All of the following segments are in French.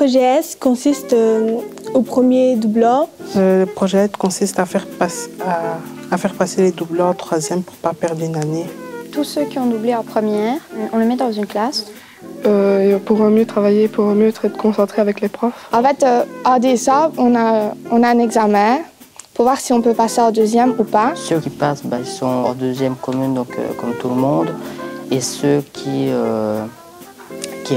projet S consiste au premier doubleur. Le projet S consiste à faire passer les doubleurs en troisième pour ne pas perdre une année. Tous ceux qui ont doublé en première, on les met dans une classe. Pour mieux travailler, pour mieux être concentré avec les profs. En fait, à DSA, on a un examen pour voir si on peut passer en deuxième ou pas. Ceux qui passent, ils sont en deuxième commune, donc comme tout le monde. Et ceux qui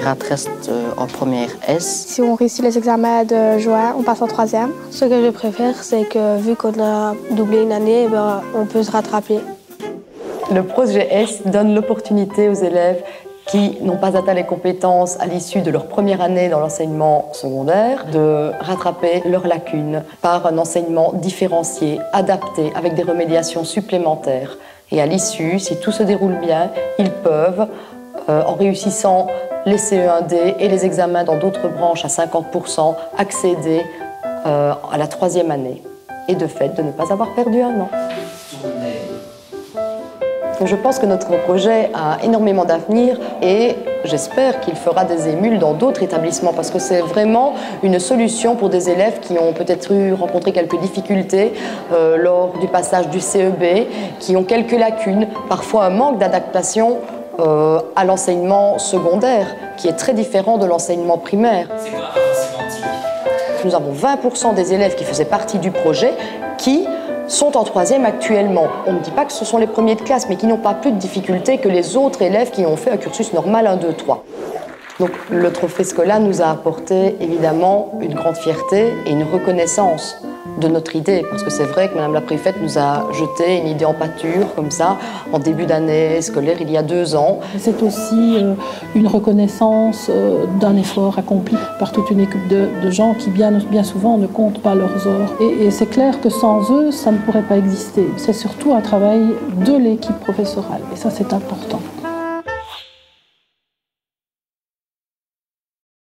ratent restent en première S. Si on réussit les examens de juin, on passe en troisième. Ce que je préfère, c'est que vu qu'on a doublé une année, on peut se rattraper. Le projet S donne l'opportunité aux élèves qui n'ont pas atteint les compétences à l'issue de leur première année dans l'enseignement secondaire, de rattraper leurs lacunes par un enseignement différencié, adapté, avec des remédiations supplémentaires. Et à l'issue, si tout se déroule bien, ils peuvent, en réussissant les CE1D et les examens dans d'autres branches à 50%, accéder à la troisième année. Et de fait, de ne pas avoir perdu un an. Je pense que notre projet a énormément d'avenir et j'espère qu'il fera des émules dans d'autres établissements parce que c'est vraiment une solution pour des élèves qui ont peut-être rencontré quelques difficultés lors du passage du CEB, qui ont quelques lacunes, parfois un manque d'adaptation à l'enseignement secondaire, qui est très différent de l'enseignement primaire. Nous avons 20% des élèves qui faisaient partie du projet qui sont en troisième actuellement. On ne dit pas que ce sont les premiers de classe, mais qui n'ont pas plus de difficultés que les autres élèves qui ont fait un cursus normal 1, 2, 3. Donc le trophée Scola nous a apporté évidemment une grande fierté et une reconnaissance de notre idée, parce que c'est vrai que Madame la Préfète nous a jeté une idée en pâture, comme ça, en début d'année scolaire, il y a 2 ans. C'est aussi une reconnaissance d'un effort accompli par toute une équipe de gens qui bien souvent ne comptent pas leurs heures. Et c'est clair que sans eux, ça ne pourrait pas exister. C'est surtout un travail de l'équipe professorale, et ça c'est important.